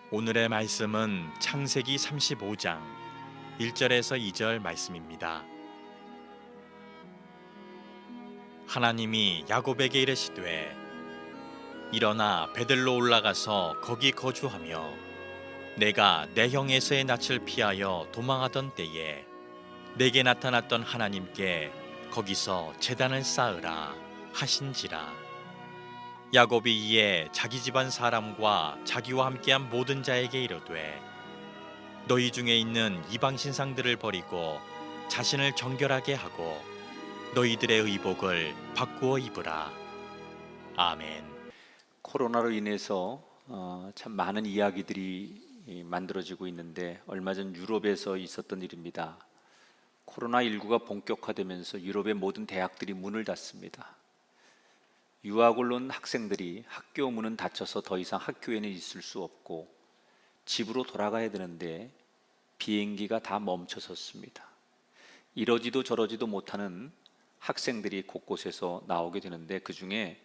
오늘의 말씀은 창세기 35장 1절에서 2절 말씀입니다. 하나님이 야곱에게 이르시되 일어나 베들로 올라가서 거기 거주하며 내가 내 형 에서의 낯을 피하여 도망하던 때에 내게 나타났던 하나님께 거기서 제단을 쌓으라 하신지라. 야곱이 이에 자기 집안 사람과 자기와 함께한 모든 자에게 이르되 너희 중에 있는 이방 신상들을 버리고 자신을 정결하게 하고 너희들의 의복을 바꾸어 입으라. 아멘. 코로나로 인해서 참 많은 이야기들이 만들어지고 있는데 얼마 전 유럽에서 있었던 일입니다. 코로나19가 본격화되면서 유럽의 모든 대학들이 문을 닫습니다. 유학을 온 학생들이 학교 문은 닫혀서 더 이상 학교에는 있을 수 없고 집으로 돌아가야 되는데 비행기가 다 멈춰섰습니다. 이러지도 저러지도 못하는 학생들이 곳곳에서 나오게 되는데 그 중에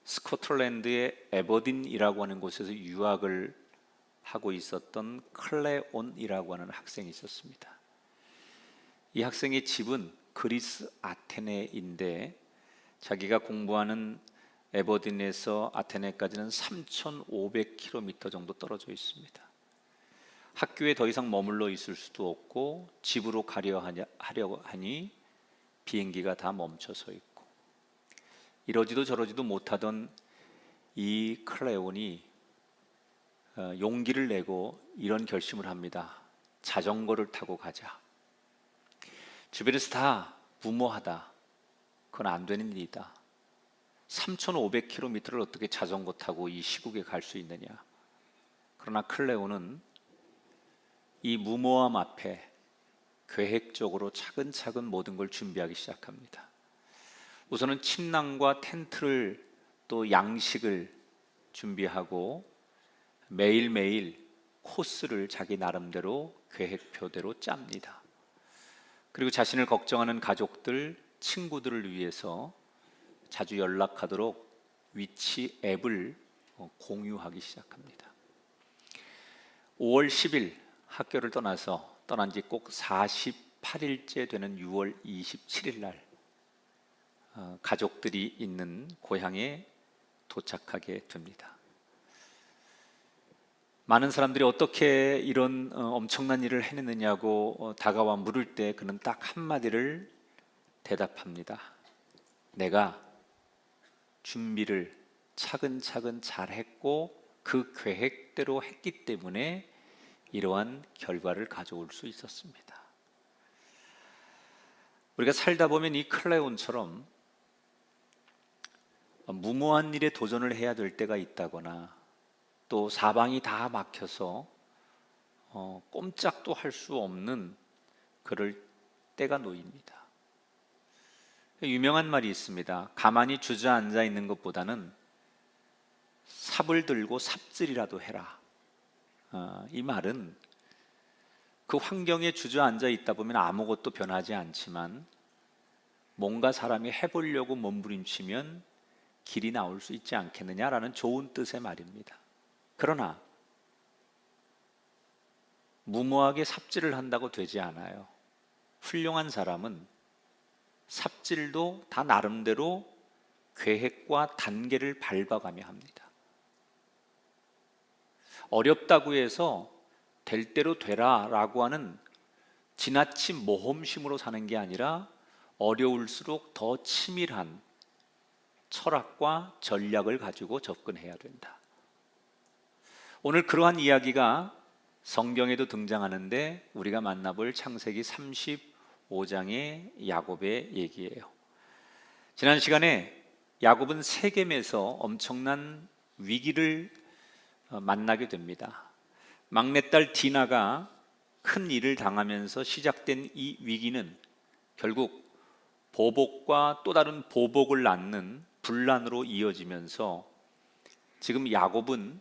스코틀랜드의 에버딘이라고 하는 곳에서 유학을 하고 있었던 클레온이라고 하는 학생이 있었습니다. 이 학생의 집은 그리스 아테네인데 자기가 공부하는 에버딘에서 아테네까지는 3,500km 정도 떨어져 있습니다. 학교에 더 이상 머물러 있을 수도 없고 집으로 하려고 하니 비행기가 다 멈춰서 있고 이러지도 저러지도 못하던 이 클레온이 용기를 내고 이런 결심을 합니다. 자전거를 타고 가자. 주변에서 다 무모하다. 그건 안 되는 일이다. 3,500km를 어떻게 자전거 타고 이 시국에 갈 수 있느냐. 그러나 클레온은 이 무모함 앞에 계획적으로 차근차근 모든 걸 준비하기 시작합니다. 우선은 침낭과 텐트를 또 양식을 준비하고 매일매일 코스를 자기 나름대로 계획표대로 짭니다. 그리고 자신을 걱정하는 가족들, 친구들을 위해서 자주 연락하도록 위치 앱을 공유하기 시작합니다. 5월 10일 학교를 떠난 지 꼭 48일째 되는 6월 27일 날 가족들이 있는 고향에 도착하게 됩니다. 많은 사람들이 어떻게 이런 엄청난 일을 해냈느냐고 다가와 물을 때 그는 딱 한마디를 대답합니다. 내가 준비를 차근차근 잘했고 그 계획대로 했기 때문에 이러한 결과를 가져올 수 있었습니다. 우리가 살다 보면 이 클레온처럼 무모한 일에 도전을 해야 될 때가 있다거나 또 사방이 다 막혀서 꼼짝도 할 수 없는 그럴 때가 놓입니다. 유명한 말이 있습니다. 가만히 주저앉아 있는 것보다는 삽을 들고 삽질이라도 해라. 이 말은 그 환경에 주저앉아 있다 보면 아무것도 변하지 않지만 뭔가 사람이 해보려고 몸부림치면 길이 나올 수 있지 않겠느냐라는 좋은 뜻의 말입니다. 그러나 무모하게 삽질을 한다고 되지 않아요. 훌륭한 사람은 삽질도 다 나름대로 계획과 단계를 밟아가며 합니다. 어렵다고 해서 될 대로 되라 라고 하는 지나친 모험심으로 사는 게 아니라 어려울수록 더 치밀한 철학과 전략을 가지고 접근해야 된다. 오늘 그러한 이야기가 성경에도 등장하는데 우리가 만나볼 창세기 35장의 야곱의 얘기예요. 지난 시간에 야곱은 세겜에서 엄청난 위기를 만나게 됩니다. 막내딸 디나가 큰 일을 당하면서 시작된 이 위기는 결국 보복과 또 다른 보복을 낳는 분란으로 이어지면서 지금 야곱은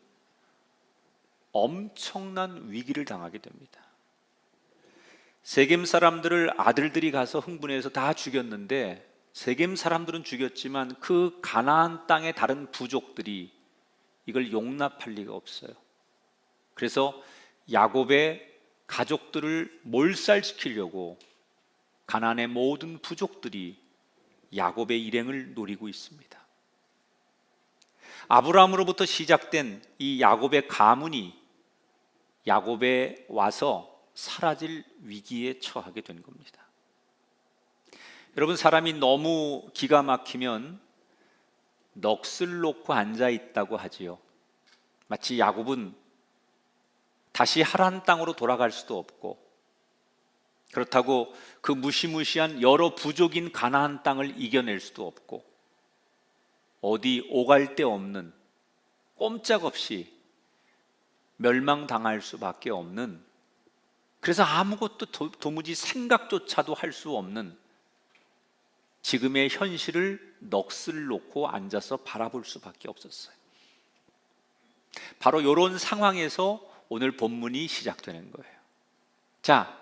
엄청난 위기를 당하게 됩니다. 세겜 사람들을 아들들이 가서 흥분해서 다 죽였는데 세겜 사람들은 죽였지만 그 가나안 땅의 다른 부족들이 이걸 용납할 리가 없어요. 그래서 야곱의 가족들을 몰살시키려고 가나안의 모든 부족들이 야곱의 일행을 노리고 있습니다. 아브라함으로부터 시작된 이 야곱의 가문이 야곱에 와서 사라질 위기에 처하게 된 겁니다. 여러분, 사람이 너무 기가 막히면 넋을 놓고 앉아 있다고 하지요. 마치 야곱은 다시 하란 땅으로 돌아갈 수도 없고, 그렇다고 그 무시무시한 여러 부족인 가나안 땅을 이겨낼 수도 없고, 어디 오갈 데 없는, 꼼짝없이 멸망당할 수밖에 없는, 그래서 아무것도 도무지 생각조차도 할 수 없는 지금의 현실을 넋을 놓고 앉아서 바라볼 수밖에 없었어요. 바로 이런 상황에서 오늘 본문이 시작되는 거예요. 자,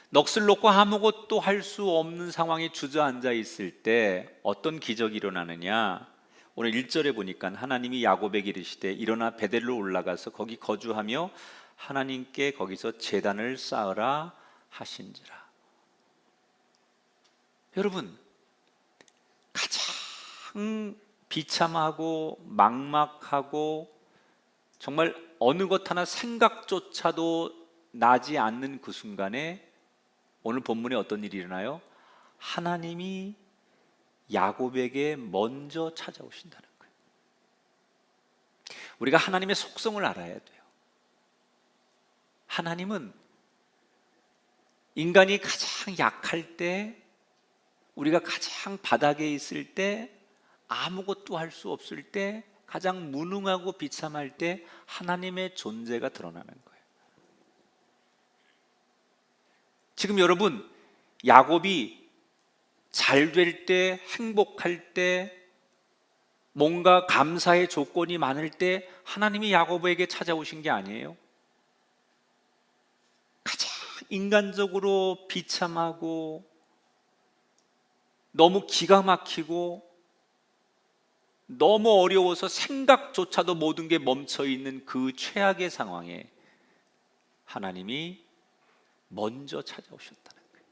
넋을 놓고 아무것도 할 수 없는 상황에 주저앉아 있을 때 어떤 기적이 일어나느냐? 오늘 1절에 보니까 하나님이 야곱에게 이르시되 일어나 베델로 올라가서 거기 거주하며 하나님께 거기서 제단을 쌓으라 하신지라. 여러분, 가장 비참하고 막막하고 정말 어느 것 하나 생각조차도 나지 않는 그 순간에 오늘 본문에 어떤 일이 일어나요? 하나님이 야곱에게 먼저 찾아오신다는 거예요. 우리가 하나님의 속성을 알아야 돼요. 하나님은 인간이 가장 약할 때, 우리가 가장 바닥에 있을 때, 아무것도 할 수 없을 때, 가장 무능하고 비참할 때 하나님의 존재가 드러나는 거예요. 지금 여러분, 야곱이 잘 될 때, 행복할 때, 뭔가 감사의 조건이 많을 때 하나님이 야곱에게 찾아오신 게 아니에요. 가장 인간적으로 비참하고 너무 기가 막히고 너무 어려워서 생각조차도 모든 게 멈춰 있는 그 최악의 상황에 하나님이 먼저 찾아오셨다는 거예요.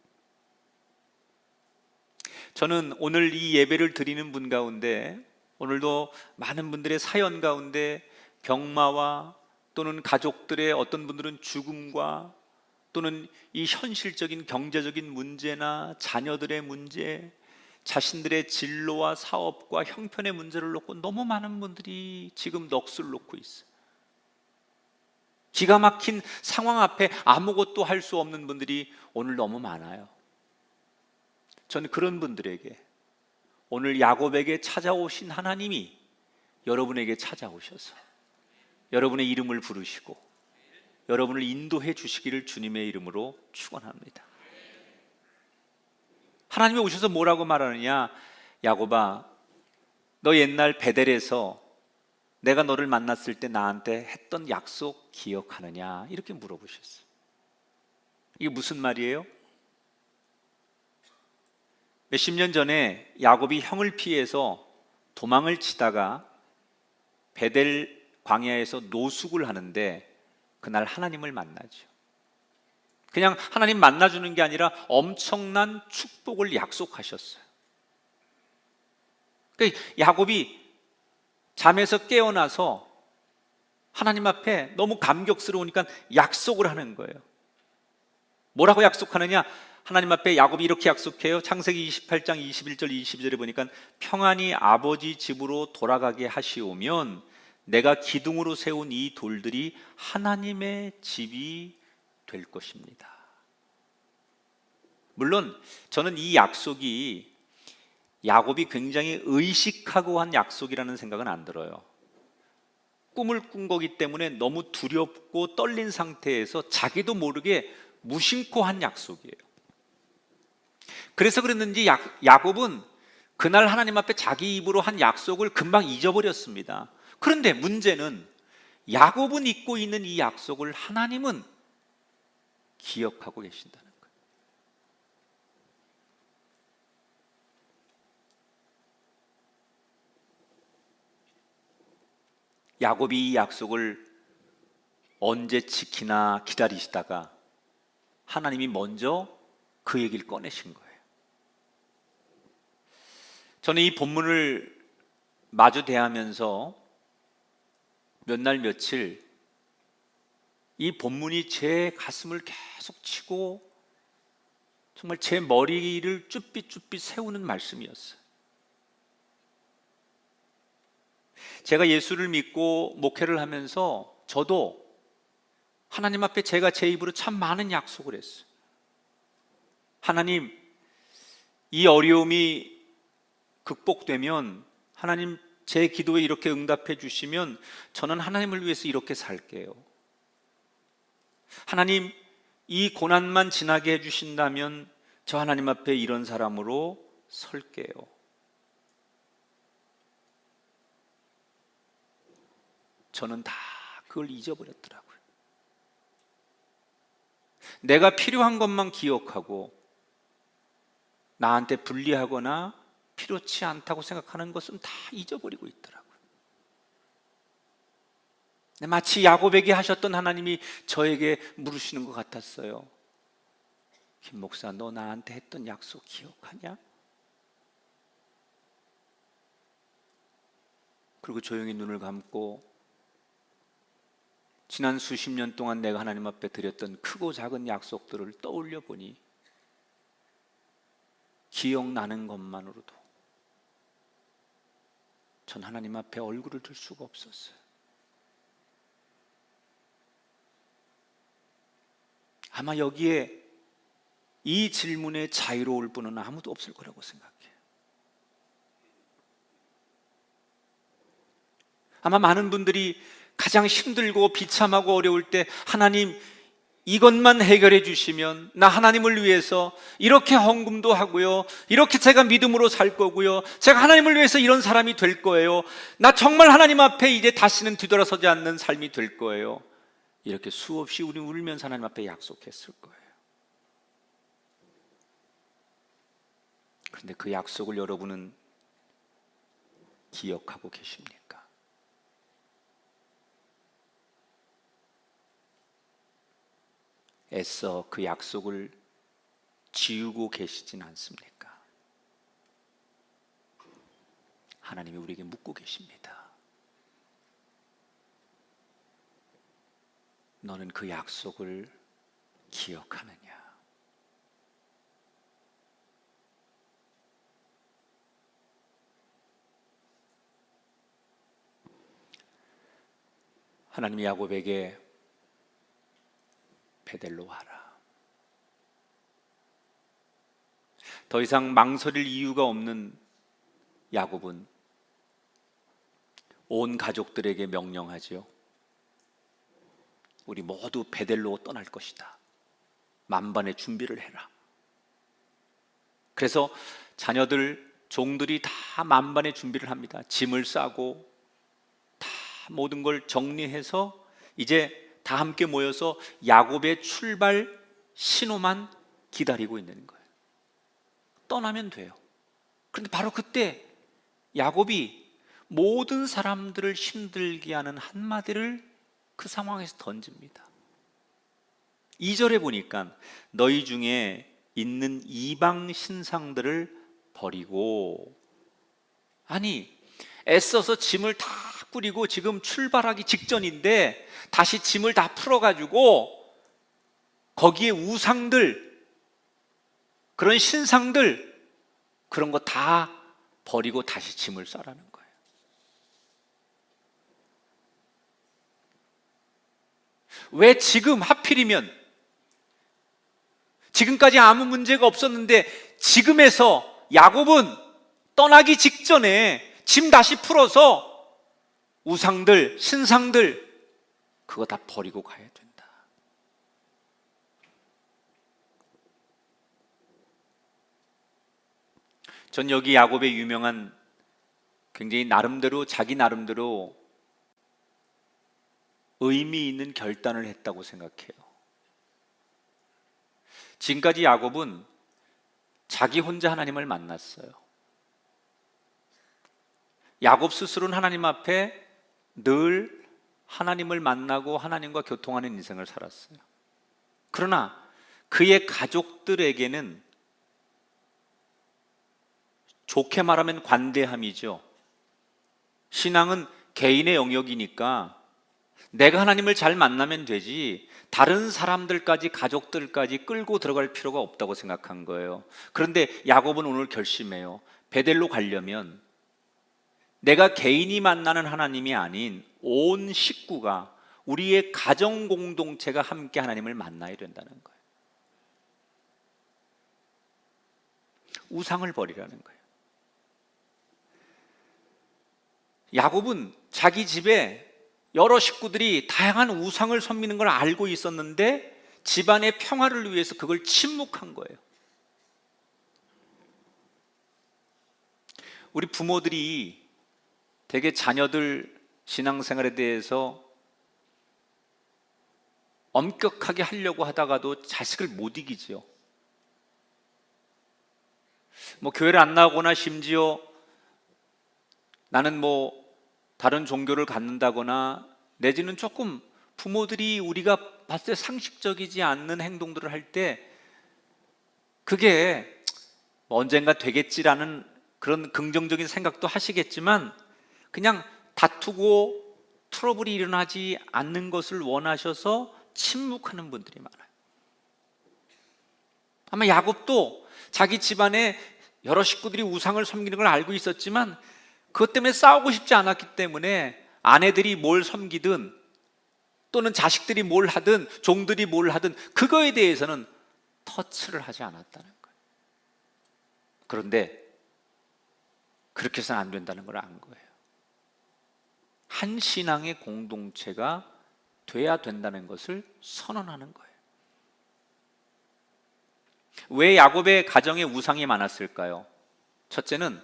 저는 오늘 이 예배를 드리는 분 가운데, 오늘도 많은 분들의 사연 가운데 병마와 또는 가족들의 어떤 분들은 죽음과 또는 이 현실적인 경제적인 문제나 자녀들의 문제, 자신들의 진로와 사업과 형편의 문제를 놓고 너무 많은 분들이 지금 넋을 놓고 있어요. 기가 막힌 상황 앞에 아무것도 할 수 없는 분들이 오늘 너무 많아요. 저는 그런 분들에게 오늘 야곱에게 찾아오신 하나님이 여러분에게 찾아오셔서 여러분의 이름을 부르시고 여러분을 인도해 주시기를 주님의 이름으로 축원합니다. 하나님이 오셔서 뭐라고 말하느냐? 야곱아, 너 옛날 베델에서 내가 너를 만났을 때 나한테 했던 약속 기억하느냐? 이렇게 물어보셨어요. 이게 무슨 말이에요? 몇십 년 전에 야곱이 형을 피해서 도망을 치다가 베델 광야에서 노숙을 하는데 그날 하나님을 만나죠. 그냥 하나님 만나주는 게 아니라 엄청난 축복을 약속하셨어요. 그러니까 야곱이 잠에서 깨어나서 하나님 앞에 너무 감격스러우니까 약속을 하는 거예요. 뭐라고 약속하느냐? 하나님 앞에 야곱이 이렇게 약속해요. 창세기 28장 21절 22절에 보니까 평안히 아버지 집으로 돌아가게 하시오면 내가 기둥으로 세운 이 돌들이 하나님의 집이 될 것입니다. 물론 저는 이 약속이 야곱이 굉장히 의식하고 한 약속이라는 생각은 안 들어요. 꿈을 꾼 거기 때문에 너무 두렵고 떨린 상태에서 자기도 모르게 무심코 한 약속이에요. 그래서 그랬는지 야곱은 그날 하나님 앞에 자기 입으로 한 약속을 금방 잊어버렸습니다. 그런데 문제는 야곱은 잊고 있는 이 약속을 하나님은 기억하고 계신다는 거예요. 야곱이 이 약속을 언제 지키나 기다리시다가 하나님이 먼저 그 얘기를 꺼내신 거예요. 저는 이 본문을 마주 대하면서 몇 날 며칠 이 본문이 제 가슴을 계속 치고 정말 제 머리를 쭈삣쭈삣 세우는 말씀이었어요. 제가 예수를 믿고 목회를 하면서 저도 하나님 앞에 제가 제 입으로 참 많은 약속을 했어요. 하나님, 이 어려움이 극복되면, 하나님 제 기도에 이렇게 응답해 주시면 저는 하나님을 위해서 이렇게 살게요. 하나님, 이 고난만 지나게 해주신다면 저 하나님 앞에 이런 사람으로 설게요. 저는 다 그걸 잊어버렸더라고요. 내가 필요한 것만 기억하고 나한테 불리하거나 필요치 않다고 생각하는 것은 다 잊어버리고 있더라고요. 마치 야곱에게 하셨던 하나님이 저에게 물으시는 것 같았어요. 김 목사, 너 나한테 했던 약속 기억하냐? 그리고 조용히 눈을 감고 지난 수십 년 동안 내가 하나님 앞에 드렸던 크고 작은 약속들을 떠올려 보니 기억나는 것만으로도 전 하나님 앞에 얼굴을 들 수가 없었어요. 아마 여기에 이 질문에 자유로울 분은 아무도 없을 거라고 생각해요. 아마 많은 분들이 가장 힘들고 비참하고 어려울 때 하나님 이것만 해결해 주시면 나 하나님을 위해서 이렇게 헌금도 하고요, 이렇게 제가 믿음으로 살 거고요, 제가 하나님을 위해서 이런 사람이 될 거예요, 나 정말 하나님 앞에 이제 다시는 뒤돌아서지 않는 삶이 될 거예요, 이렇게 수없이 우리 울면서 하나님 앞에 약속했을 거예요. 그런데 그 약속을 여러분은 기억하고 계십니까? 애써 그 약속을 지우고 계시진 않습니까? 하나님이 우리에게 묻고 계십니다. 너는 그 약속을 기억하느냐? 하나님이 야곱에게 베델로 와라, 더 이상 망설일 이유가 없는 야곱은 온 가족들에게 명령하지요. 우리 모두 베델로 떠날 것이다. 만반의 준비를 해라. 그래서 자녀들, 종들이 다 만반의 준비를 합니다. 짐을 싸고 다 모든 걸 정리해서 이제 다 함께 모여서 야곱의 출발 신호만 기다리고 있는 거예요. 떠나면 돼요. 그런데 바로 그때 야곱이 모든 사람들을 힘들게 하는 한마디를 그 상황에서 던집니다. 2절에 보니까 너희 중에 있는 이방 신상들을 버리고, 아니 애써서 짐을 다 꾸리고 지금 출발하기 직전인데 다시 짐을 다 풀어가지고 거기에 우상들, 그런 신상들, 그런 거 다 버리고 다시 짐을 싸라는 거예요. 왜 지금 하필이면, 지금까지 아무 문제가 없었는데 지금에서 야곱은 떠나기 직전에 짐 다시 풀어서 우상들, 신상들 그거 다 버리고 가야 된다. 전 여기 야곱의 유명한, 굉장히 나름대로 자기 나름대로 의미 있는 결단을 했다고 생각해요. 지금까지 야곱은 자기 혼자 하나님을 만났어요. 야곱 스스로는 하나님 앞에 늘 하나님을 만나고 하나님과 교통하는 인생을 살았어요. 그러나 그의 가족들에게는 좋게 말하면 관대함이죠. 신앙은 개인의 영역이니까 내가 하나님을 잘 만나면 되지 다른 사람들까지 가족들까지 끌고 들어갈 필요가 없다고 생각한 거예요. 그런데 야곱은 오늘 결심해요. 베델로 가려면 내가 개인이 만나는 하나님이 아닌 온 식구가, 우리의 가정 공동체가 함께 하나님을 만나야 된다는 거예요. 우상을 버리라는 거예요. 야곱은 자기 집에 여러 식구들이 다양한 우상을 섬기는 걸 알고 있었는데 집안의 평화를 위해서 그걸 침묵한 거예요. 우리 부모들이 되게 자녀들 신앙생활에 대해서 엄격하게 하려고 하다가도 자식을 못 이기지요. 교회를 안 나오거나 심지어 나는 다른 종교를 갖는다거나 내지는 조금 부모들이 우리가 봤을 때 상식적이지 않는 행동들을 할 때 그게 언젠가 되겠지라는 그런 긍정적인 생각도 하시겠지만 그냥 다투고 트러블이 일어나지 않는 것을 원하셔서 침묵하는 분들이 많아요. 아마 야곱도 자기 집안에 여러 식구들이 우상을 섬기는 걸 알고 있었지만 그것 때문에 싸우고 싶지 않았기 때문에 아내들이 뭘 섬기든 또는 자식들이 뭘 하든 종들이 뭘 하든 그거에 대해서는 터치를 하지 않았다는 거예요. 그런데 그렇게 해서는 안 된다는 걸 안 거예요. 한 신앙의 공동체가 돼야 된다는 것을 선언하는 거예요. 왜 야곱의 가정에 우상이 많았을까요? 첫째는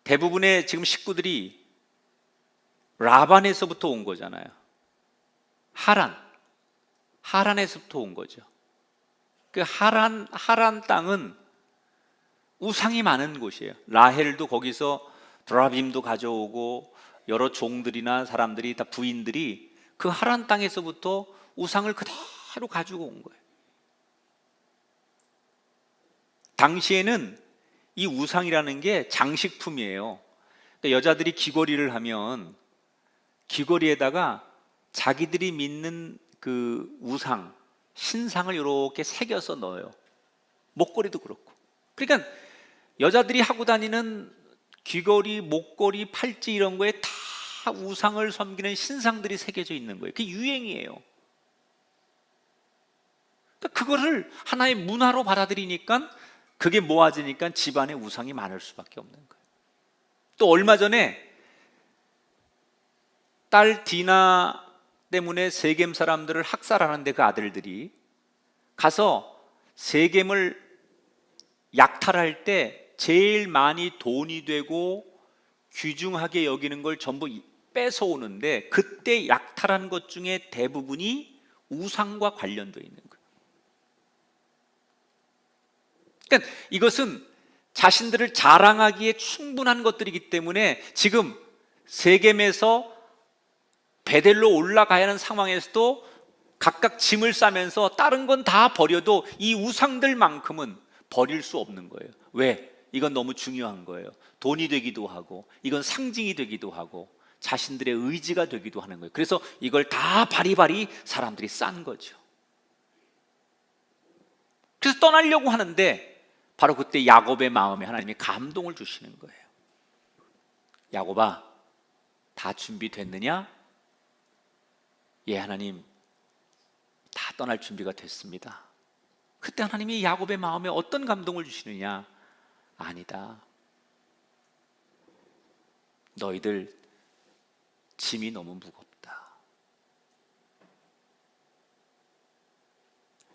대부분의 지금 식구들이 라반에서부터 온 거잖아요. 하란에서부터 온 거죠. 그 하란 땅은 우상이 많은 곳이에요. 라헬도 거기서 드라빔도 가져오고 여러 종들이나 사람들이 다 부인들이 그 하란 땅에서부터 우상을 그대로 가지고 온 거예요. 당시에는 이 우상이라는 게 장식품이에요. 그러니까 여자들이 귀걸이를 하면 귀걸이에다가 자기들이 믿는 그 우상, 신상을 이렇게 새겨서 넣어요. 목걸이도 그렇고. 그러니까 여자들이 하고 다니는 귀걸이, 목걸이, 팔찌 이런 거에 다 우상을 섬기는 신상들이 새겨져 있는 거예요. 그게 유행이에요. 그러니까 그거를 하나의 문화로 받아들이니까 그게 모아지니까 집안에 우상이 많을 수밖에 없는 거예요. 또 얼마 전에 딸 디나 때문에 세겜 사람들을 학살하는데 그 아들들이 가서 세겜을 약탈할 때 제일 많이 돈이 되고 귀중하게 여기는 걸 전부 뺏어오는데 그때 약탈한 것 중에 대부분이 우상과 관련되어 있는 거예요. 그러니까 이것은 자신들을 자랑하기에 충분한 것들이기 때문에 지금 세겜에서 베델로 올라가야 하는 상황에서도 각각 짐을 싸면서 다른 건 다 버려도 이 우상들만큼은 버릴 수 없는 거예요. 왜? 이건 너무 중요한 거예요. 돈이 되기도 하고 이건 상징이 되기도 하고 자신들의 의지가 되기도 하는 거예요. 그래서 이걸 다 바리바리 사람들이 싼 거죠. 그래서 떠나려고 하는데 바로 그때 야곱의 마음에 하나님이 감동을 주시는 거예요. 야곱아, 다 준비됐느냐? 예, 하나님, 다 떠날 준비가 됐습니다. 그때 하나님이 야곱의 마음에 어떤 감동을 주시느냐? 아니다. 너희들 짐이 너무 무겁다.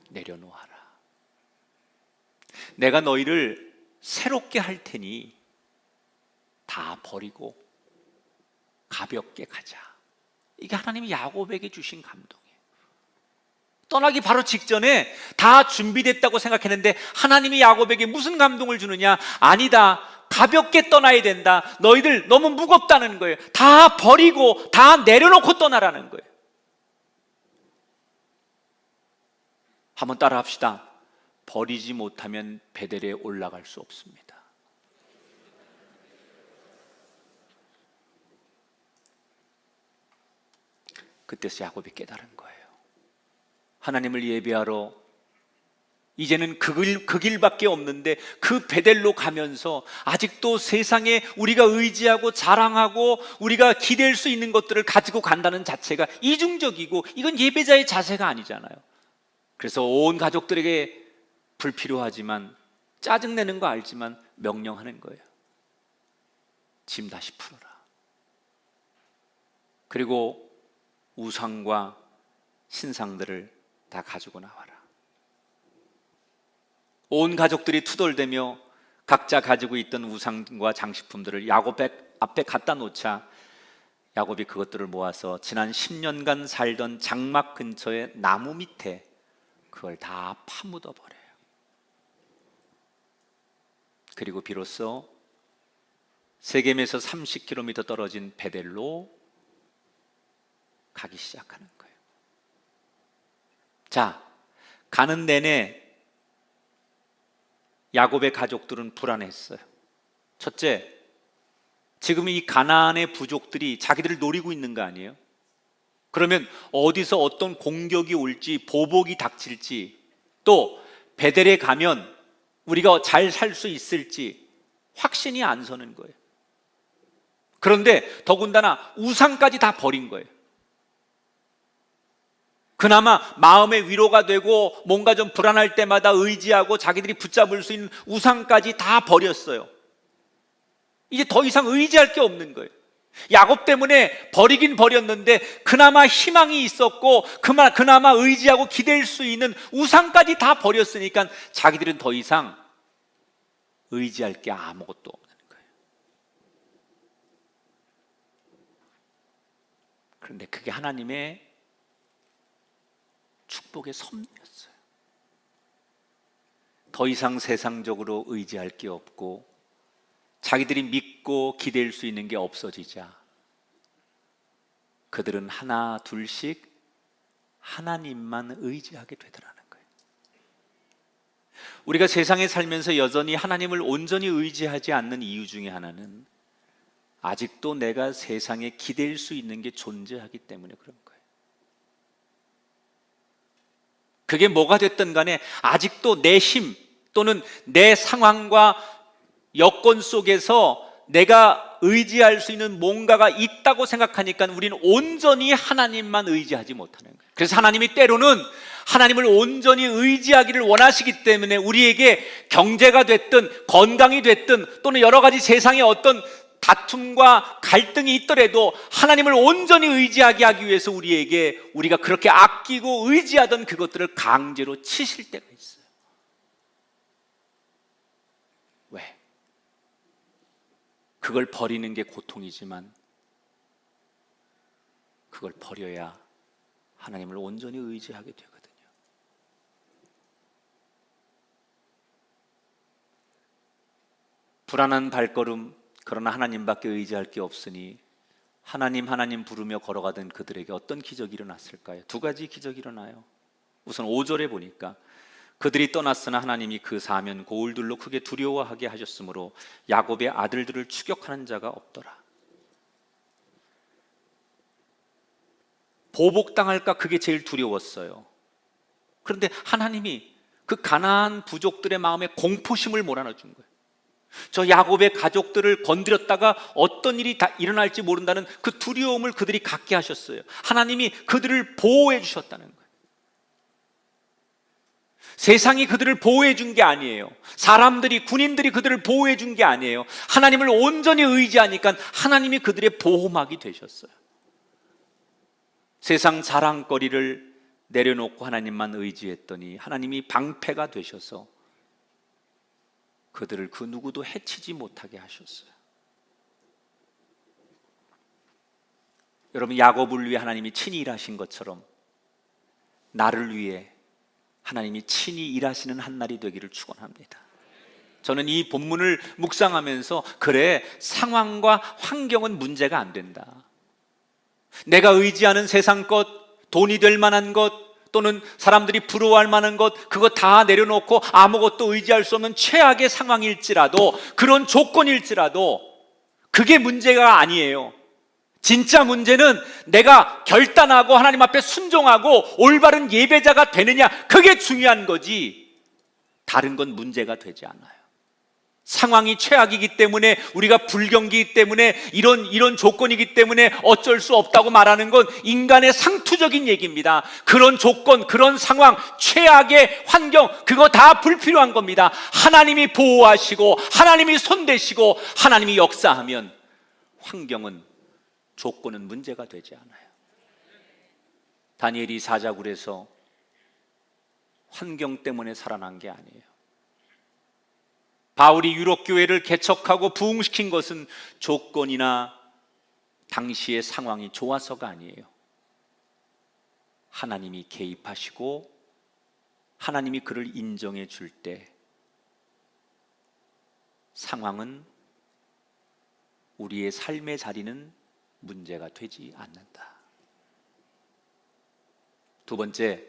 내려놓아라. 내가 너희를 새롭게 할 테니 다 버리고 가볍게 가자. 이게 하나님이 야곱에게 주신 감동이에요. 떠나기 바로 직전에 다 준비됐다고 생각했는데 하나님이 야곱에게 무슨 감동을 주느냐? 아니다. 가볍게 떠나야 된다. 너희들 너무 무겁다는 거예요. 다 버리고 다 내려놓고 떠나라는 거예요. 한번 따라 합시다. 버리지 못하면 베델에 올라갈 수 없습니다. 그때서 야곱이 깨달은 거예요. 하나님을 예배하러 이제는 그 길밖에 없는데 그 베델로 가면서 아직도 세상에 우리가 의지하고 자랑하고 우리가 기댈 수 있는 것들을 가지고 간다는 자체가 이중적이고 이건 예배자의 자세가 아니잖아요. 그래서 온 가족들에게 불필요하지만 짜증내는 거 알지만 명령하는 거예요. 짐 다시 풀어라. 그리고 우상과 신상들을 다 가지고 나와라. 온 가족들이 투덜대며 각자 가지고 있던 우상과 장식품들을 야곱 앞에 갖다 놓자 야곱이 그것들을 모아서 지난 10년간 살던 장막 근처의 나무 밑에 그걸 다 파묻어 버려요. 그리고 비로소 세겜에서 30km 떨어진 베델로 가기 시작하는 거예요. 자, 가는 내내 야곱의 가족들은 불안했어요. 첫째, 지금 이 가나안의 부족들이 자기들을 노리고 있는 거 아니에요? 그러면 어디서 어떤 공격이 올지, 보복이 닥칠지, 또 베델에 가면 우리가 잘 살 수 있을지 확신이 안 서는 거예요. 그런데 더군다나 우상까지 다 버린 거예요. 그나마 마음의 위로가 되고 뭔가 좀 불안할 때마다 의지하고 자기들이 붙잡을 수 있는 우상까지 다 버렸어요. 이제 더 이상 의지할 게 없는 거예요. 야곱 때문에 버리긴 버렸는데 그나마 희망이 있었고 그나마 의지하고 기댈 수 있는 우상까지 다 버렸으니까 자기들은 더 이상 의지할 게 아무것도 없는 거예요. 그런데 그게 하나님의 축복의 섭리였어요. 더 이상 세상적으로 의지할 게 없고 자기들이 믿고 기댈 수 있는 게 없어지자 그들은 하나 둘씩 하나님만 의지하게 되더라는 거예요. 우리가 세상에 살면서 여전히 하나님을 온전히 의지하지 않는 이유 중에 하나는 아직도 내가 세상에 기댈 수 있는 게 존재하기 때문에 그런 거예요. 그게 뭐가 됐든 간에 아직도 내 힘 또는 내 상황과 여건 속에서 내가 의지할 수 있는 뭔가가 있다고 생각하니까 우리는 온전히 하나님만 의지하지 못하는 거예요. 그래서 하나님이 때로는 하나님을 온전히 의지하기를 원하시기 때문에 우리에게 경제가 됐든 건강이 됐든 또는 여러 가지 세상의 어떤 다툼과 갈등이 있더라도 하나님을 온전히 의지하게 하기 위해서 우리가 그렇게 아끼고 의지하던 그것들을 강제로 치실 때가 있어요. 왜? 그걸 버리는 게 고통이지만 그걸 버려야 하나님을 온전히 의지하게 되거든요. 불안한 발걸음, 그러나 하나님밖에 의지할 게 없으니 하나님 부르며 걸어가던 그들에게 어떤 기적이 일어났을까요? 두 가지 기적이 일어나요. 우선 5절에 보니까 그들이 떠났으나 하나님이 그 사면 고울들로 크게 두려워하게 하셨으므로 야곱의 아들들을 추격하는 자가 없더라. 보복당할까 그게 제일 두려웠어요. 그런데 하나님이 그 가나안 부족들의 마음에 공포심을 몰아넣어준 거예요. 저 야곱의 가족들을 건드렸다가 어떤 일이 일어날지 모른다는 그 두려움을 그들이 갖게 하셨어요. 하나님이 그들을 보호해 주셨다는 거예요. 세상이 그들을 보호해 준 게 아니에요. 사람들이, 군인들이 그들을 보호해 준 게 아니에요. 하나님을 온전히 의지하니까 하나님이 그들의 보호막이 되셨어요. 세상 자랑거리를 내려놓고 하나님만 의지했더니 하나님이 방패가 되셔서 그들을 그 누구도 해치지 못하게 하셨어요. 여러분, 야곱을 위해 하나님이 친히 일하신 것처럼 나를 위해 하나님이 친히 일하시는 한 날이 되기를 축원합니다. 저는 이 본문을 묵상하면서 그래, 상황과 환경은 문제가 안 된다. 내가 의지하는 세상 것, 돈이 될 만한 것, 또는 사람들이 부러워할 만한 것, 그거 다 내려놓고 아무것도 의지할 수 없는 최악의 상황일지라도, 그런 조건일지라도 그게 문제가 아니에요. 진짜 문제는 내가 결단하고 하나님 앞에 순종하고 올바른 예배자가 되느냐, 그게 중요한 거지 다른 건 문제가 되지 않아요. 상황이 최악이기 때문에, 우리가 불경기이기 때문에, 이런 조건이기 때문에 어쩔 수 없다고 말하는 건 인간의 상투적인 얘기입니다. 그런 조건, 그런 상황, 최악의 환경, 그거 다 불필요한 겁니다. 하나님이 보호하시고 하나님이 손대시고 하나님이 역사하면 환경은, 조건은 문제가 되지 않아요. 다니엘이 사자굴에서 환경 때문에 살아난 게 아니에요. 바울이 유럽 교회를 개척하고 부흥시킨 것은 조건이나 당시의 상황이 좋아서가 아니에요. 하나님이 개입하시고 하나님이 그를 인정해 줄 때 상황은, 우리의 삶의 자리는 문제가 되지 않는다. 두 번째,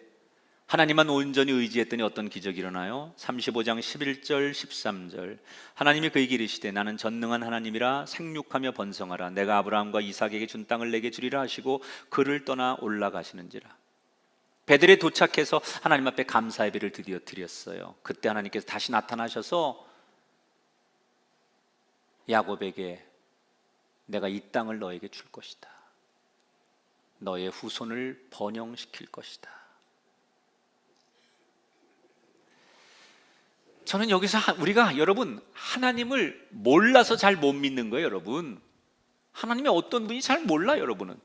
하나님만 온전히 의지했더니 어떤 기적이 일어나요? 35장 11절 13절. 하나님이 그에게 이르시되 나는 전능한 하나님이라 생육하며 번성하라. 내가 아브라함과 이삭에게 준 땅을 내게 주리라 하시고 그를 떠나 올라가시는지라. 베델에 도착해서 하나님 앞에 감사 예배를 드디어 드렸어요. 그때 하나님께서 다시 나타나셔서 야곱에게 내가 이 땅을 너에게 줄 것이다. 너의 후손을 번영시킬 것이다. 저는 여기서 우리가, 여러분, 하나님을 몰라서 잘 못 믿는 거예요. 여러분, 하나님이 어떤 분이 잘 몰라요. 여러분은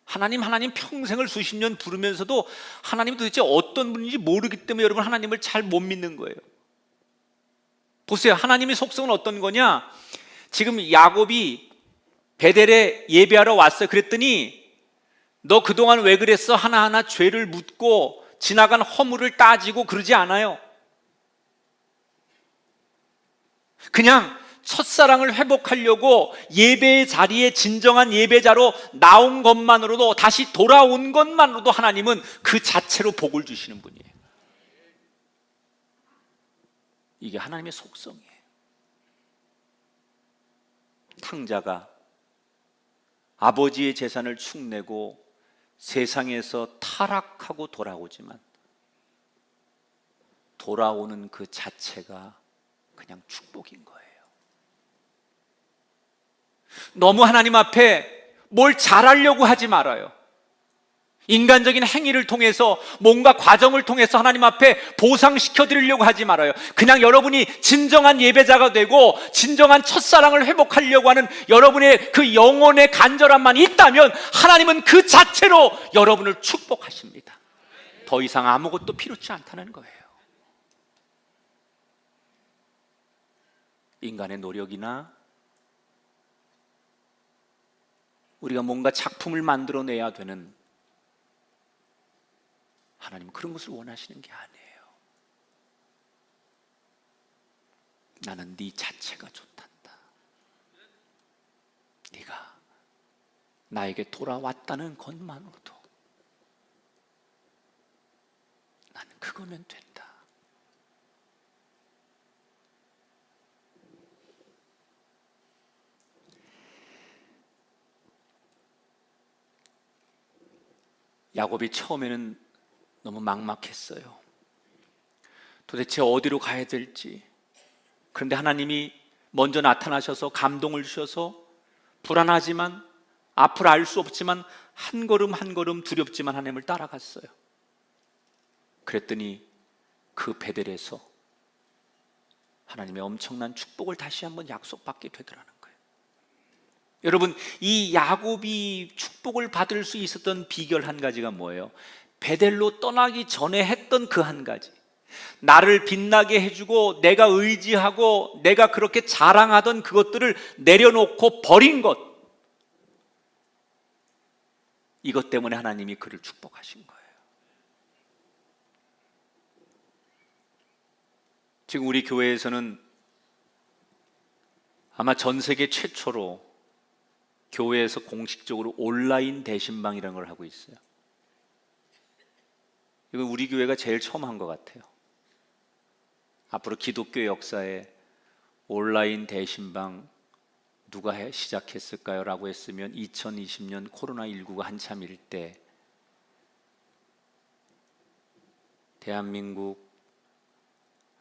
하나님 평생을 수십 년 부르면서도 하나님이 도대체 어떤 분인지 모르기 때문에 여러분 하나님을 잘 못 믿는 거예요. 보세요, 하나님의 속성은 어떤 거냐? 지금 야곱이 베델에 예배하러 왔어요. 그랬더니 너 그동안 왜 그랬어? 하나하나 죄를 묻고 지나간 허물을 따지고 그러지 않아요. 그냥 첫사랑을 회복하려고 예배의 자리에 진정한 예배자로 나온 것만으로도, 다시 돌아온 것만으로도 하나님은 그 자체로 복을 주시는 분이에요. 이게 하나님의 속성이에요. 탕자가 아버지의 재산을 축내고 세상에서 타락하고 돌아오지만 돌아오는 그 자체가 그냥 축복인 거예요. 너무 하나님 앞에 뭘 잘하려고 하지 말아요. 인간적인 행위를 통해서, 뭔가 과정을 통해서 하나님 앞에 보상시켜 드리려고 하지 말아요. 그냥 여러분이 진정한 예배자가 되고 진정한 첫사랑을 회복하려고 하는 여러분의 그 영혼의 간절함만 있다면 하나님은 그 자체로 여러분을 축복하십니다. 더 이상 아무것도 필요치 않다는 거예요. 인간의 노력이나 우리가 뭔가 작품을 만들어내야 되는, 하나님은 그런 것을 원하시는 게 아니에요. 나는 네 자체가 좋단다. 네가 나에게 돌아왔다는 것만으로도 나는 그거면 된다. 야곱이 처음에는 너무 막막했어요. 도대체 어디로 가야 될지. 그런데 하나님이 먼저 나타나셔서 감동을 주셔서 불안하지만, 앞을 알 수 없지만 한 걸음 한 걸음 두렵지만 하나님을 따라갔어요. 그랬더니 그 베델에서 하나님의 엄청난 축복을 다시 한번 약속받게 되더라는 거예요. 여러분, 이 야곱이 축복을 받을 수 있었던 비결 한 가지가 뭐예요? 베델로 떠나기 전에 했던 그 한 가지, 나를 빛나게 해주고 내가 의지하고 내가 그렇게 자랑하던 그것들을 내려놓고 버린 것, 이것 때문에 하나님이 그를 축복하신 거예요. 지금 우리 교회에서는 아마 전 세계 최초로 교회에서 공식적으로 온라인 대신방이라는 걸 하고 있어요. 이거 우리 교회가 제일 처음 한 것 같아요. 앞으로 기독교 역사에 온라인 대신방 누가 시작했을까요? 라고 했으면 2020년 코로나19가 한참일 때 대한민국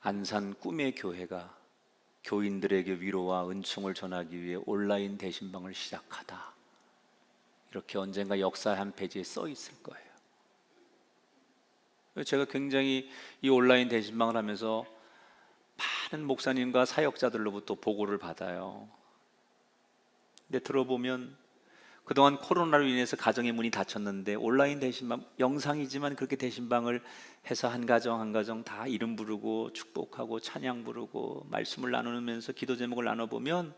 안산 꿈의 교회가 교인들에게 위로와 은총을 전하기 위해 온라인 대신방을 시작하다, 이렇게 언젠가 역사의 한 페이지에 써 있을 거예요. 제가 굉장히 이 온라인 대신방을 하면서 많은 목사님과 사역자들로부터 보고를 받아요. 근데 들어보면 그동안 코로나로 인해서 가정의 문이 닫혔는데 온라인 대신방, 영상이지만 그렇게 대신방을 해서 한 가정 한 가정 다 이름 부르고 축복하고 찬양 부르고 말씀을 나누면서 기도 제목을 나눠보면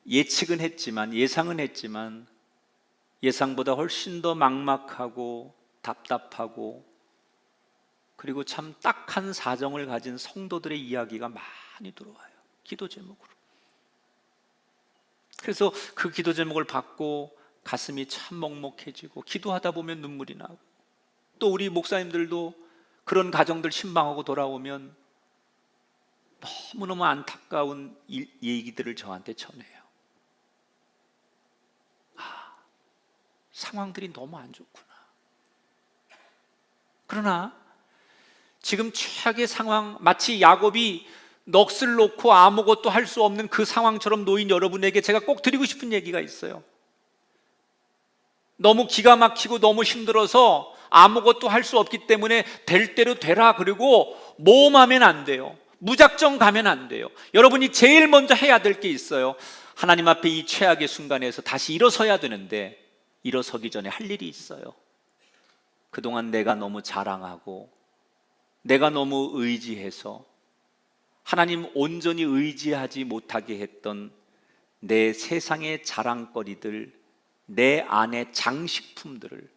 예측은 했지만, 예상은 했지만 예상보다 훨씬 더 막막하고 답답하고 그리고 참 딱한 사정을 가진 성도들의 이야기가 많이 들어와요, 기도 제목으로. 그래서 그 기도 제목을 받고 가슴이 참 먹먹해지고 기도하다 보면 눈물이 나고, 또 우리 목사님들도 그런 가정들 신방하고 돌아오면 너무너무 안타까운 얘기들을 저한테 전해요. 상황들이 너무 안 좋구나. 그러나 지금 최악의 상황, 마치 야곱이 넋을 놓고 아무것도 할 수 없는 그 상황처럼 놓인 여러분에게 제가 꼭 드리고 싶은 얘기가 있어요. 너무 기가 막히고 너무 힘들어서 아무것도 할 수 없기 때문에 될 대로 되라, 그리고 모험하면 안 돼요. 무작정 가면 안 돼요. 여러분이 제일 먼저 해야 될 게 있어요. 하나님 앞에 이 최악의 순간에서 다시 일어서야 되는데 일어서기 전에 할 일이 있어요. 그동안 내가 너무 자랑하고 내가 너무 의지해서 하나님 온전히 의지하지 못하게 했던 내 세상의 자랑거리들, 내 안의 장식품들을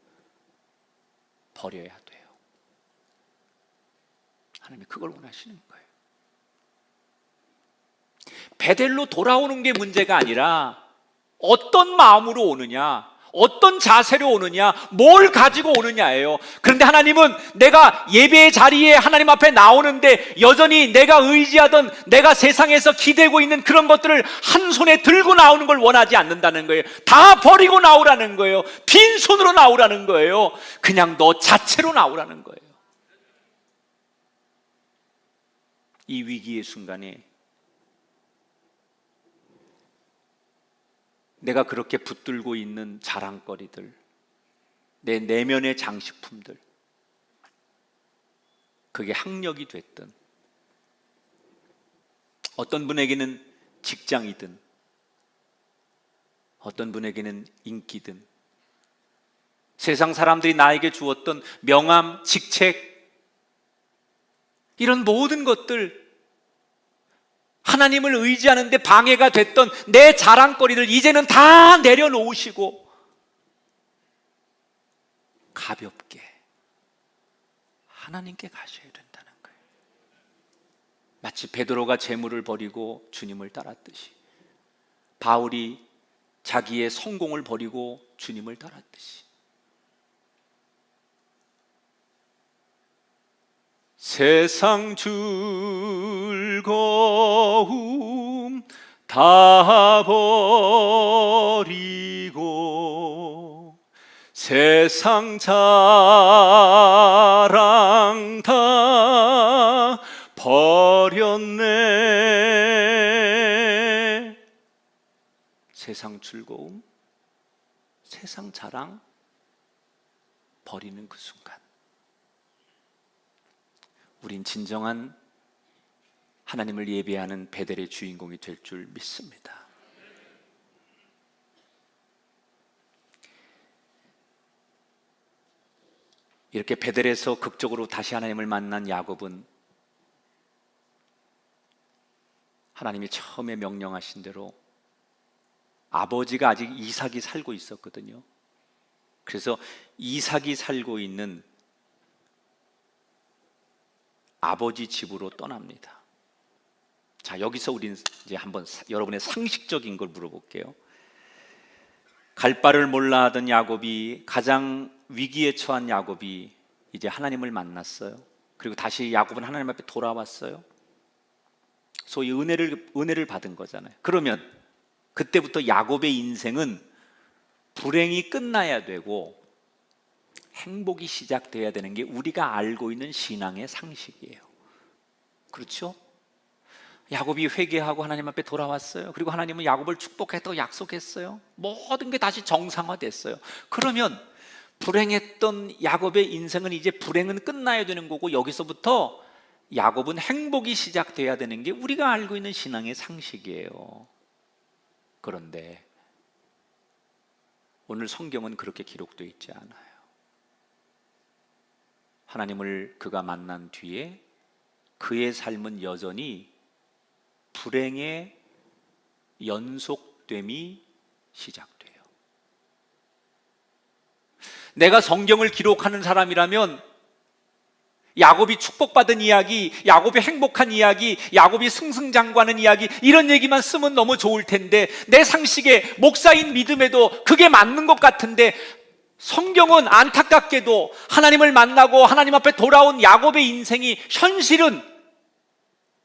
버려야 돼요. 하나님이 그걸 원하시는 거예요. 베델로 돌아오는 게 문제가 아니라 어떤 마음으로 오느냐, 어떤 자세로 오느냐, 뭘 가지고 오느냐예요. 그런데 하나님은 내가 예배의 자리에 하나님 앞에 나오는데 여전히 내가 의지하던, 내가 세상에서 기대고 있는 그런 것들을 한 손에 들고 나오는 걸 원하지 않는다는 거예요. 다 버리고 나오라는 거예요. 빈손으로 나오라는 거예요. 그냥 너 자체로 나오라는 거예요. 이 위기의 순간에 내가 그렇게 붙들고 있는 자랑거리들, 내 내면의 장식품들, 그게 학력이 됐든, 어떤 분에게는 직장이든, 어떤 분에게는 인기든, 세상 사람들이 나에게 주었던 명함, 직책, 이런 모든 것들, 하나님을 의지하는데 방해가 됐던 내 자랑거리를 이제는 다 내려놓으시고 가볍게 하나님께 가셔야 된다는 거예요. 마치 베드로가 재물을 버리고 주님을 따랐듯이, 바울이 자기의 성공을 버리고 주님을 따랐듯이, 세상 즐거움 다 버리고 세상 자랑 다 버렸네. 세상 즐거움, 세상 자랑 버리는 그 순간 우린 진정한 하나님을 예배하는 베델의 주인공이 될 줄 믿습니다. 이렇게 베델에서 극적으로 다시 하나님을 만난 야곱은 하나님이 처음에 명령하신 대로, 아버지가 아직 이삭이 살고 있었거든요. 그래서 이삭이 살고 있는 아버지 집으로 떠납니다. 자, 여기서 우리는 이제 한번 여러분의 상식적인 걸 물어볼게요. 갈 바를 몰라 하던 야곱이, 가장 위기에 처한 야곱이 이제 하나님을 만났어요. 그리고 다시 야곱은 하나님 앞에 돌아왔어요. 소위 은혜를 받은 거잖아요. 그러면 그때부터 야곱의 인생은 불행이 끝나야 되고 행복이 시작돼야 되는 게 우리가 알고 있는 신앙의 상식이에요. 그렇죠? 야곱이 회개하고 하나님 앞에 돌아왔어요. 그리고 하나님은 야곱을 축복했다고 약속했어요. 모든 게 다시 정상화됐어요. 그러면 불행했던 야곱의 인생은 이제 불행은 끝나야 되는 거고, 여기서부터 야곱은 행복이 시작돼야 되는 게 우리가 알고 있는 신앙의 상식이에요. 그런데 오늘 성경은 그렇게 기록되어 있지 않아요. 하나님을 그가 만난 뒤에 그의 삶은 여전히 불행의 연속됨이 시작돼요. 내가 성경을 기록하는 사람이라면 야곱이 축복받은 이야기, 야곱이 행복한 이야기, 야곱이 승승장구하는 이야기, 이런 얘기만 쓰면 너무 좋을 텐데, 내 상식에, 목사인 믿음에도 그게 맞는 것 같은데, 성경은 안타깝게도 하나님을 만나고 하나님 앞에 돌아온 야곱의 인생이 현실은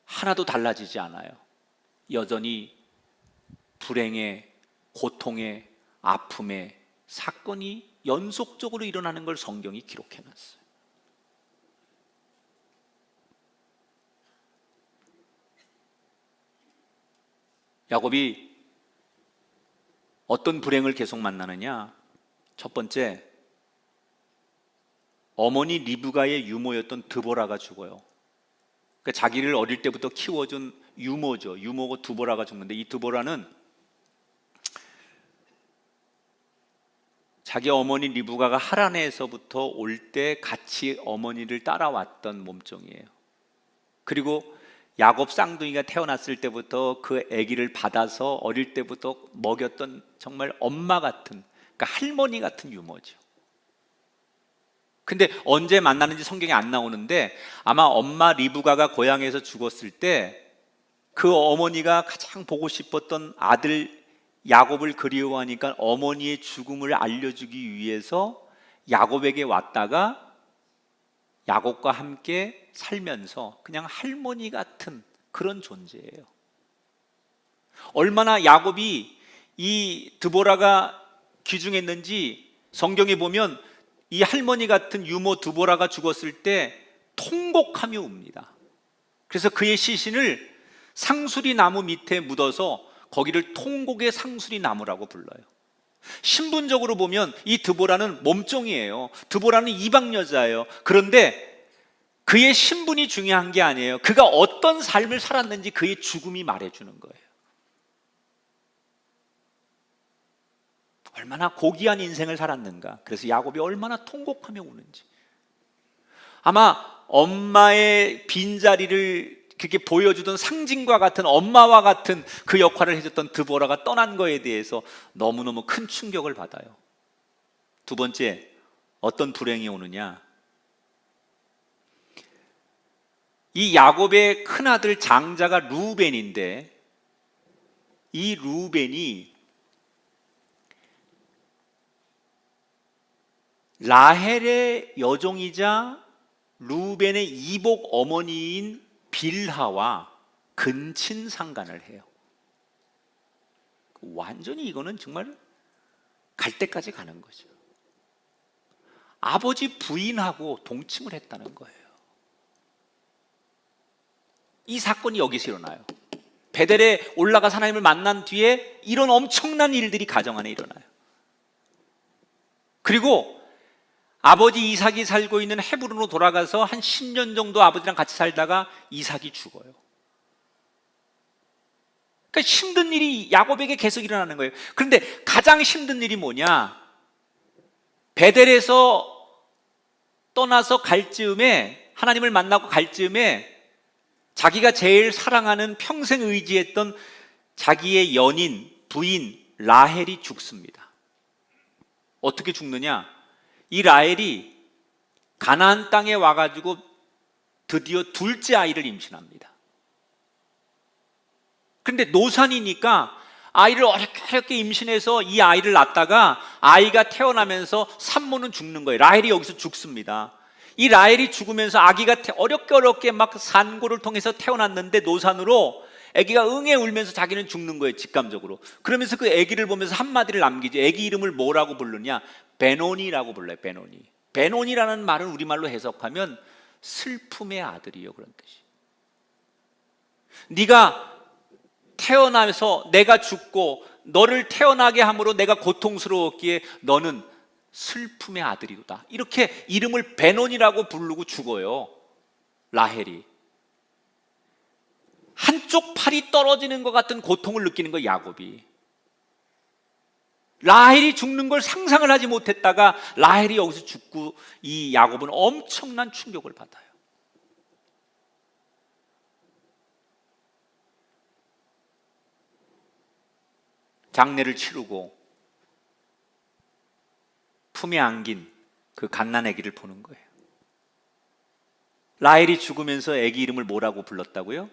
하나도 달라지지 않아요. 여전히 불행의, 고통의, 아픔의 사건이 연속적으로 일어나는 걸 성경이 기록해놨어요. 야곱이 어떤 불행을 계속 만나느냐? 첫 번째, 어머니 리브가의 유모였던 드보라가 죽어요. 그러니까 자기를 어릴 때부터 키워준 유모죠. 유모고 드보라가 죽는데, 이 드보라는 자기 어머니 리브가가 하란에서부터 올 때 같이 어머니를 따라왔던 몸종이에요. 그리고 야곱 쌍둥이가 태어났을 때부터 그 아기를 받아서 어릴 때부터 먹였던 정말 엄마 같은, 그러니까 할머니 같은 유모죠. 근데 언제 만나는지 성경에 안 나오는데, 아마 엄마 리브가가 고향에서 죽었을 때 그 어머니가 가장 보고 싶었던 아들 야곱을 그리워하니까 어머니의 죽음을 알려주기 위해서 야곱에게 왔다가 야곱과 함께 살면서 그냥 할머니 같은 그런 존재예요. 얼마나 야곱이 이 드보라가 귀중했는지 성경에 보면 이 할머니 같은 유모 드보라가 죽었을 때 통곡하며 웁니다. 그래서 그의 시신을 상수리 나무 밑에 묻어서 거기를 통곡의 상수리 나무라고 불러요. 신분적으로 보면 이 드보라는 몸종이에요. 드보라는 이방 여자예요. 그런데 그의 신분이 중요한 게 아니에요. 그가 어떤 삶을 살았는지 그의 죽음이 말해주는 거예요. 얼마나 고귀한 인생을 살았는가. 그래서 야곱이 얼마나 통곡하며 우는지. 아마 엄마의 빈자리를 그렇게 보여주던 상징과 같은, 엄마와 같은 그 역할을 해줬던 드보라가 떠난 거에 대해서 너무너무 큰 충격을 받아요. 두 번째, 어떤 불행이 오느냐? 이 야곱의 큰아들 장자가 루벤인데, 이 루벤이 라헬의 여종이자 루벤의 이복 어머니인 빌하와 근친 상간을 해요. 완전히 이거는 정말 갈 때까지 가는 거죠. 아버지 부인하고 동침을 했다는 거예요. 이 사건이 여기서 일어나요. 베델에 올라가서 하나님을 만난 뒤에 이런 엄청난 일들이 가정 안에 일어나요. 그리고 아버지 이삭이 살고 있는 헤브론으로 돌아가서 한 10년 정도 아버지랑 같이 살다가 이삭이 죽어요. 그러니까 힘든 일이 야곱에게 계속 일어나는 거예요. 그런데 가장 힘든 일이 뭐냐? 베델에서 떠나서 갈 즈음에, 하나님을 만나고 갈 즈음에 자기가 제일 사랑하는, 평생 의지했던 자기의 연인, 부인 라헬이 죽습니다. 어떻게 죽느냐? 이 라헬이 가나안 땅에 와가지고 드디어 둘째 아이를 임신합니다. 그런데 노산이니까 아이를 어렵게 임신해서 이 아이를 낳다가 아이가 태어나면서 산모는 죽는 거예요. 라헬이 여기서 죽습니다. 이 라헬이 죽으면서 아기가 어렵게 막 산고를 통해서 태어났는데 노산으로 아기가 응애 울면서 자기는 죽는 거예요. 직감적으로. 그러면서 그 아기를 보면서 한마디를 남기죠. 아기 이름을 뭐라고 부르냐? 베노니라고 불러요. 베노니. 베노니라는 말은 우리말로 해석하면 슬픔의 아들이요, 그런 뜻이. 네가 태어나면서 내가 죽고 너를 태어나게 함으로 내가 고통스러웠기에 너는 슬픔의 아들이로다. 이렇게 이름을 베논이라고 부르고 죽어요. 라헬이. 한쪽 팔이 떨어지는 것 같은 고통을 느끼는 거예요, 야곱이. 라헬이 죽는 걸 상상을 하지 못했다가 라헬이 여기서 죽고 이 야곱은 엄청난 충격을 받아요. 장례를 치르고 품에 안긴 그 갓난 아기를 보는 거예요. 라헬이 죽으면서 아기 이름을 뭐라고 불렀다고요?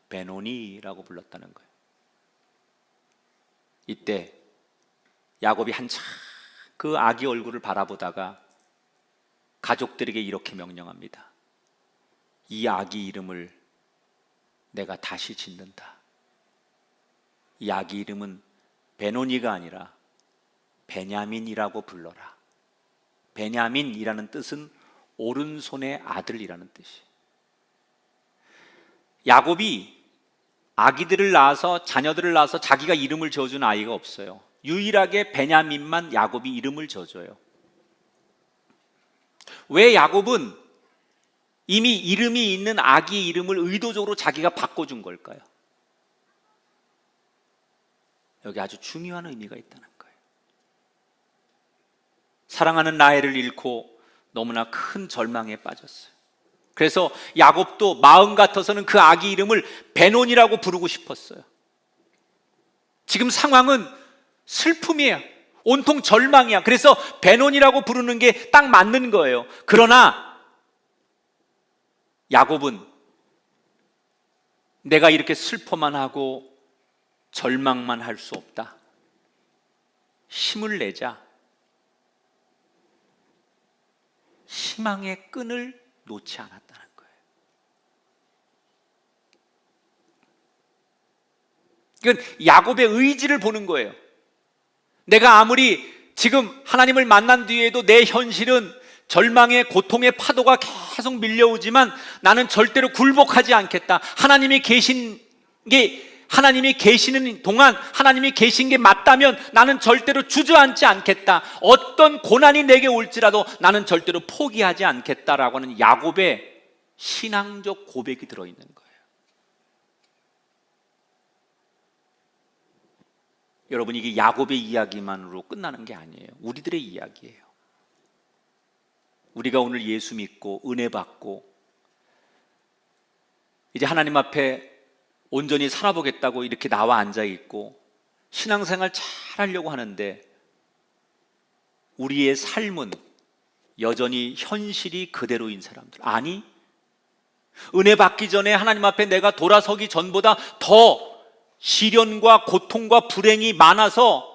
베노니라고 불렀다는 거예요. 이때 야곱이 한참 그 아기 얼굴을 바라보다가 가족들에게 이렇게 명령합니다. 이 아기 이름을 내가 다시 짓는다. 이 아기 이름은 베노니가 아니라 베냐민이라고 불러라. 베냐민이라는 뜻은 오른손의 아들이라는 뜻이에요. 야곱이 아기들을 낳아서 자녀들을 낳아서 자기가 이름을 지어준 아이가 없어요. 유일하게 베냐민만 야곱이 이름을 지어줘요. 왜 야곱은 이미 이름이 있는 아기 이름을 의도적으로 자기가 바꿔준 걸까요? 여기 아주 중요한 의미가 있다는 거예요. 사랑하는 라헬을 잃고 너무나 큰 절망에 빠졌어요. 그래서 야곱도 마음 같아서는 그 아기 이름을 베논이라고 부르고 싶었어요. 지금 상황은 슬픔이에요. 온통 절망이야. 그래서 베논이라고 부르는 게 딱 맞는 거예요. 그러나 야곱은 내가 이렇게 슬퍼만 하고 절망만 할 수 없다. 힘을 내자. 희망의 끈을 놓지 않았다는 거예요. 이건 야곱의 의지를 보는 거예요. 내가 아무리 지금 하나님을 만난 뒤에도 내 현실은 절망의 고통의 파도가 계속 밀려오지만 나는 절대로 굴복하지 않겠다. 하나님이 계시는 동안 하나님이 계신 게 맞다면 나는 절대로 주저앉지 않겠다. 어떤 고난이 내게 올지라도 나는 절대로 포기하지 않겠다라고 하는 야곱의 신앙적 고백이 들어있는 거예요. 여러분, 이게 야곱의 이야기만으로 끝나는 게 아니에요. 우리들의 이야기예요. 우리가 오늘 예수 믿고 은혜 받고 이제 하나님 앞에 온전히 살아보겠다고 이렇게 나와 앉아있고 신앙생활 잘 하려고 하는데 우리의 삶은 여전히 현실이 그대로인 사람들. 아니, 은혜 받기 전에 하나님 앞에 내가 돌아서기 전보다 더 시련과 고통과 불행이 많아서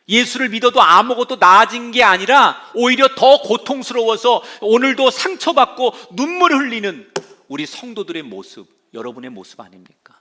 예수를 믿어도 아무것도 나아진 게 아니라 오히려 더 고통스러워서 오늘도 상처받고 눈물 흘리는 우리 성도들의 모습, 여러분의 모습 아닙니까?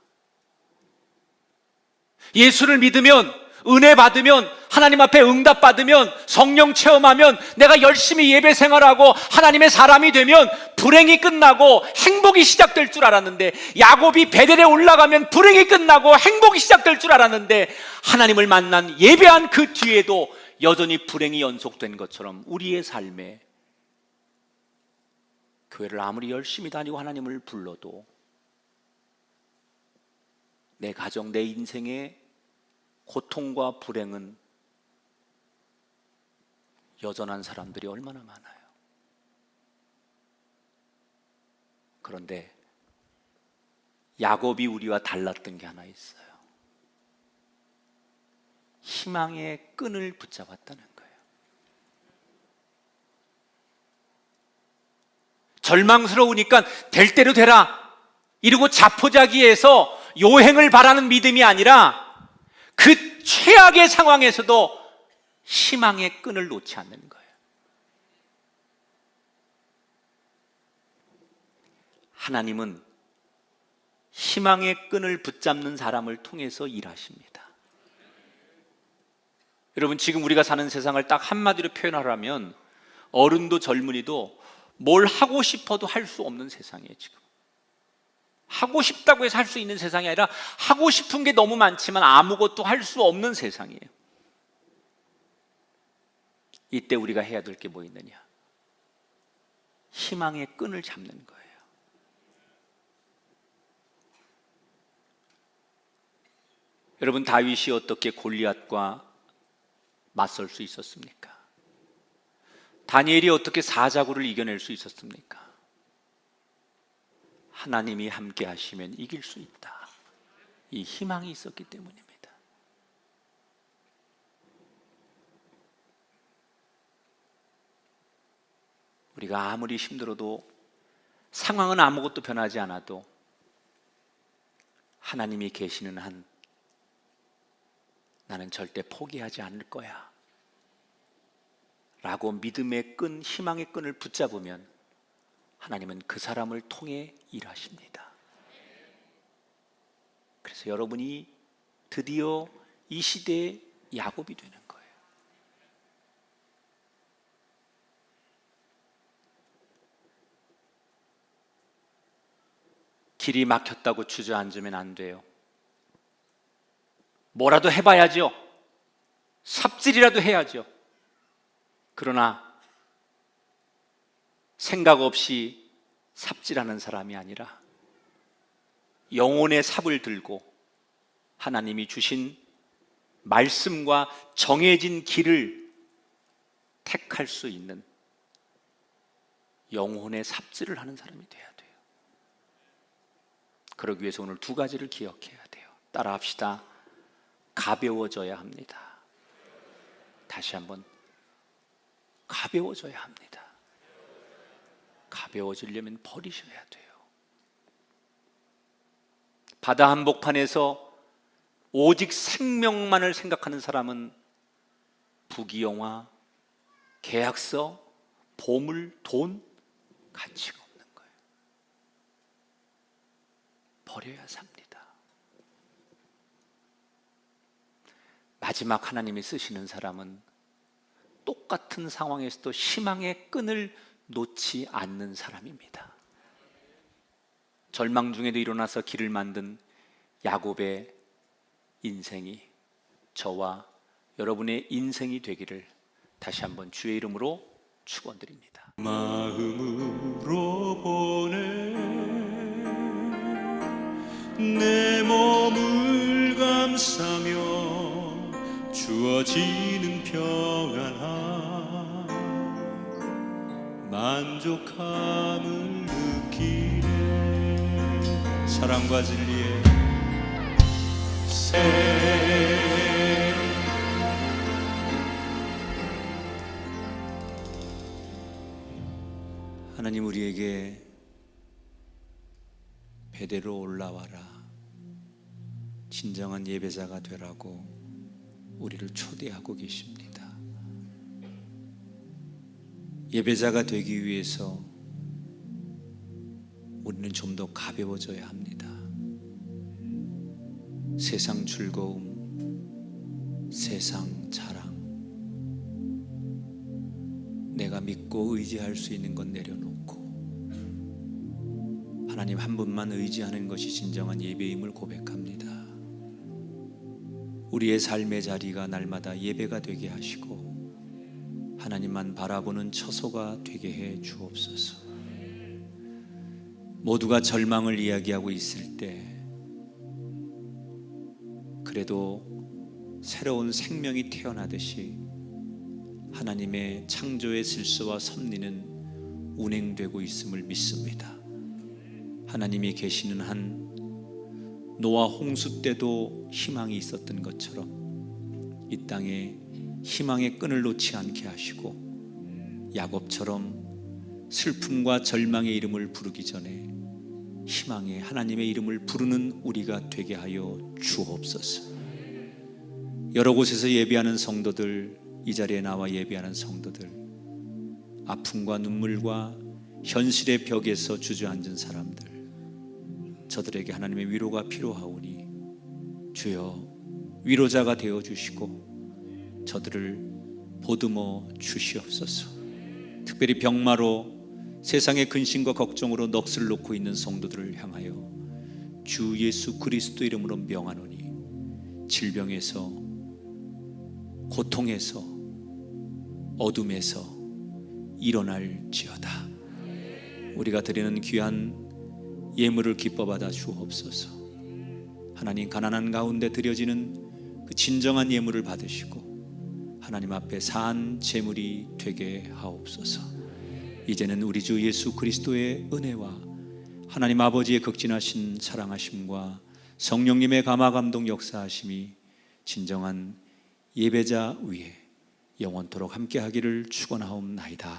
예수를 믿으면, 은혜 받으면, 하나님 앞에 응답 받으면, 성령 체험하면, 내가 열심히 예배 생활하고 하나님의 사람이 되면 불행이 끝나고 행복이 시작될 줄 알았는데, 야곱이 베델에 올라가면 불행이 끝나고 행복이 시작될 줄 알았는데 하나님을 만난 예배한 그 뒤에도 여전히 불행이 연속된 것처럼 우리의 삶에 교회를 아무리 열심히 다니고 하나님을 불러도 내 가정, 내 인생의 고통과 불행은 여전한 사람들이 얼마나 많아요. 그런데 야곱이 우리와 달랐던 게 하나 있어요. 희망의 끈을 붙잡았다는 거예요. 절망스러우니까 될 대로 되라 이러고 자포자기해서 요행을 바라는 믿음이 아니라 그 최악의 상황에서도 희망의 끈을 놓지 않는 거예요. 하나님은 희망의 끈을 붙잡는 사람을 통해서 일하십니다. 여러분, 지금 우리가 사는 세상을 딱 한마디로 표현하라면 어른도 젊은이도 뭘 하고 싶어도 할 수 없는 세상이에요. 지금 하고 싶다고 해서 할 수 있는 세상이 아니라 하고 싶은 게 너무 많지만 아무것도 할 수 없는 세상이에요. 이때 우리가 해야 될 게 뭐 있느냐? 희망의 끈을 잡는 거예요. 여러분, 다윗이 어떻게 골리앗과 맞설 수 있었습니까? 다니엘이 어떻게 사자굴을 이겨낼 수 있었습니까? 하나님이 함께 하시면 이길 수 있다. 이 희망이 있었기 때문입니다. 우리가 아무리 힘들어도, 상황은 아무것도 변하지 않아도 하나님이 계시는 한 나는 절대 포기하지 않을 거야 라고 믿음의 끈, 희망의 끈을 붙잡으면 하나님은 그 사람을 통해 일하십니다. 그래서 여러분이 드디어 이 시대의 야곱이 되는 거예요. 길이 막혔다고 주저앉으면 안 돼요. 뭐라도 해봐야죠. 삽질이라도 해야죠. 그러나 생각 없이 삽질하는 사람이 아니라 영혼의 삽을 들고 하나님이 주신 말씀과 정해진 길을 택할 수 있는 영혼의 삽질을 하는 사람이 돼야 돼요. 그러기 위해서 오늘 두 가지를 기억해야 돼요. 따라합시다. 가벼워져야 합니다. 다시 한번, 가벼워져야 합니다. 가벼워지려면 버리셔야 돼요. 바다 한복판에서 오직 생명만을 생각하는 사람은 부귀영화, 계약서, 보물, 돈, 가치가 없는 거예요. 버려야 삽니다. 마지막 하나님이 쓰시는 사람은 똑같은 상황에서도 희망의 끈을 놓지 않는 사람입니다. 절망 중에도 일어나서 길을 만든 야곱의 인생이 저와 여러분의 인생이 되기를 다시 한번 주의 이름으로 축원드립니다. 마음으로 보내 내 몸을 감싸며 주어지는 평안함 만족함을 느끼네. 사랑과 진리의 새 하나님, 우리에게 베델로 올라와라, 진정한 예배자가 되라고 우리를 초대하고 계십니다. 예배자가 되기 위해서 우리는 좀 더 가벼워져야 합니다. 세상 즐거움, 세상 자랑, 내가 믿고 의지할 수 있는 건 내려놓고 하나님 한 분만 의지하는 것이 진정한 예배임을 고백합니다. 우리의 삶의 자리가 날마다 예배가 되게 하시고 하나님만 바라보는 처소가 되게 해 주옵소서. 모두가 절망을 이야기하고 있을 때 그래도 새로운 생명이 태어나듯이 하나님의 창조의 질서와 섭리는 운행되고 있음을 믿습니다. 하나님이 계시는 한 노아 홍수 때도 희망이 있었던 것처럼 이 땅에 희망의 끈을 놓지 않게 하시고 야곱처럼 슬픔과 절망의 이름을 부르기 전에 희망의 하나님의 이름을 부르는 우리가 되게 하여 주옵소서. 여러 곳에서 예배하는 성도들, 이 자리에 나와 예배하는 성도들, 아픔과 눈물과 현실의 벽에서 주저앉은 사람들, 저들에게 하나님의 위로가 필요하오니 주여 위로자가 되어 주시고 저들을 보듬어 주시옵소서. 특별히 병마로 세상의 근심과 걱정으로 넋을 놓고 있는 성도들을 향하여 주 예수 그리스도 이름으로 명하노니 질병에서, 고통에서, 어둠에서 일어날지어다. 우리가 드리는 귀한 예물을 기뻐 받아 주옵소서. 하나님, 가난한 가운데 드려지는 그 진정한 예물을 받으시고 하나님 앞에 산 제물이 되게 하옵소서. 이제는 우리 주 예수 그리스도의 은혜와 하나님 아버지의 극진하신 사랑하심과 성령님의 감화 감동 역사하심이 진정한 예배자 위에 영원토록 함께하기를 축원하옵나이다.